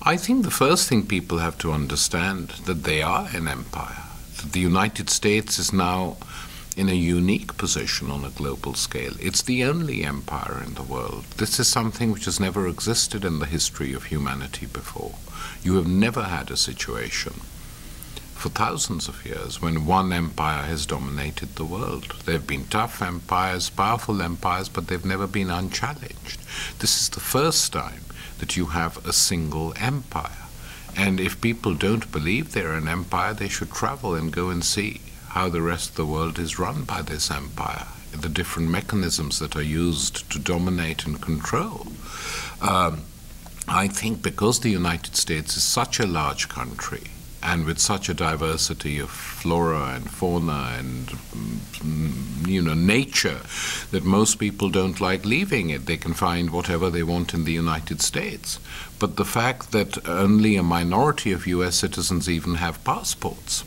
I think the first thing people have to understand that they are an empire. That the United States is now in a unique position on a global scale. It's the only empire in the world. This is something which has never existed in the history of humanity before. You have never had a situation for thousands of years when one empire has dominated the world. There have been tough empires, powerful empires, but they've never been unchallenged. This is the first time that you have a single empire. And if people don't believe they're an empire, they should travel and go and see how the rest of the world is run by this empire, the different mechanisms that are used to dominate and control. I think because the United States is such a large country, and with such a diversity of flora and fauna and nature, that most people don't like leaving it. They can find whatever they want in the United States. But the fact that only a minority of US citizens even have passports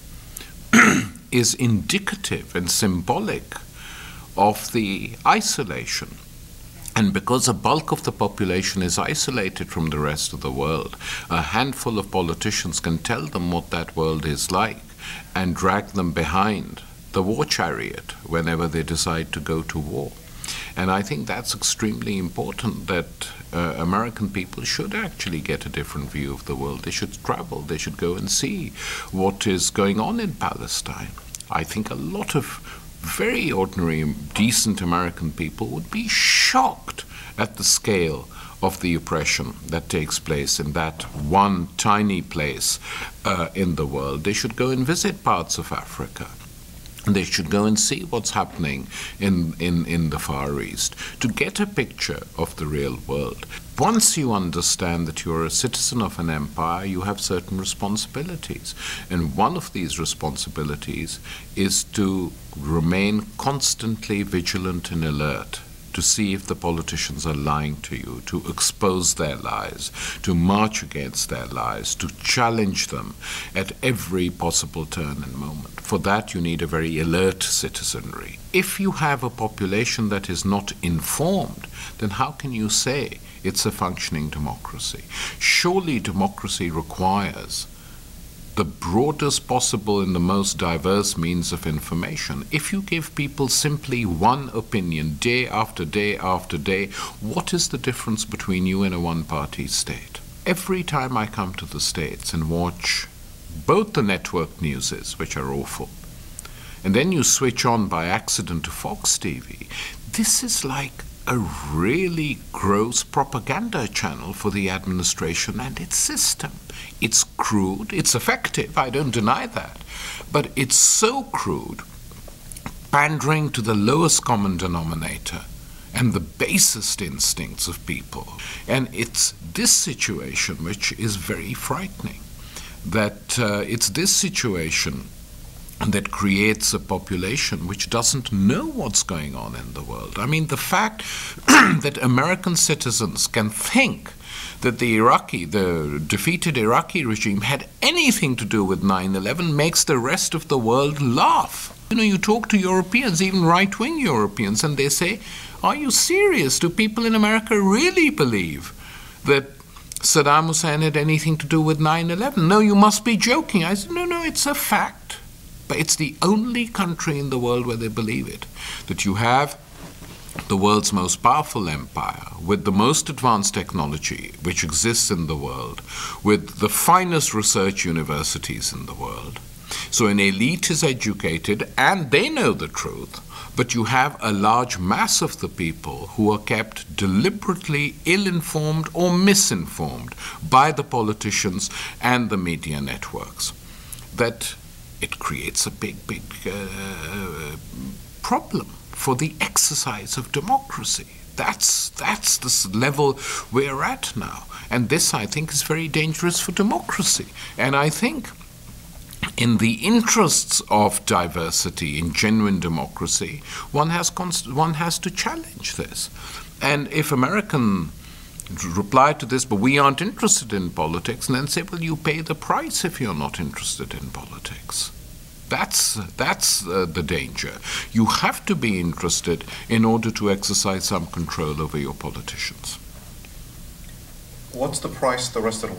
is indicative and symbolic of the isolation. And because a bulk of the population is isolated from the rest of the world, a handful of politicians can tell them what that world is like and drag them behind the war chariot whenever they decide to go to war. And I think that's extremely important, that American people should actually get a different view of the world. They should travel, they should go and see what is going on in Palestine. I think a lot of very ordinary, decent American people would be shocked at the scale of the oppression that takes place in that one tiny place in the world. They should go and visit parts of Africa. They should go and see what's happening in the Far East to get a picture of the real world. Once you understand that you're a citizen of an empire, you have certain responsibilities. And one of these responsibilities is to remain constantly vigilant and alert, to see if the politicians are lying to you, to expose their lies, to march against their lies, to challenge them at every possible turn and moment. For that, you need a very alert citizenry. If you have a population that is not informed, then how can you say it's a functioning democracy? Surely democracy requires the broadest possible and the most diverse means of information. If you give people simply one opinion day after day after day, what is the difference between you and a one-party state? Every time I come to the States and watch both the network newses, which are awful, and then you switch on by accident to Fox TV, this is like a really gross propaganda channel for the administration and its system. It's crude, it's effective, I don't deny that, but it's so crude, pandering to the lowest common denominator and the basest instincts of people. And it's this situation which is very frightening, that it's this situation that creates a population which doesn't know what's going on in the world. I mean, the fact that American citizens can think that the defeated Iraqi regime had anything to do with 9/11 makes the rest of the world laugh. You talk to Europeans, even right-wing Europeans, and they say, are you serious? Do people in America really believe that Saddam Hussein had anything to do with 9/11? No, you must be joking. I said, no, it's a fact. But it's the only country in the world where they believe it, that you have the world's most powerful empire with the most advanced technology which exists in the world, with the finest research universities in the world. So an elite is educated and they know the truth, but you have a large mass of the people who are kept deliberately ill-informed or misinformed by the politicians and the media networks. That it creates a big problem for the exercise of democracy. That's the level we're at now. And this, I think, is very dangerous for democracy. And I think in the interests of diversity, in genuine democracy, one has to challenge this. And if American reply to this, but we aren't interested in politics, and then say, well, you pay the price if you're not interested in politics. That's the danger. You have to be interested in order to exercise some control over your politicians. What's the price the rest of the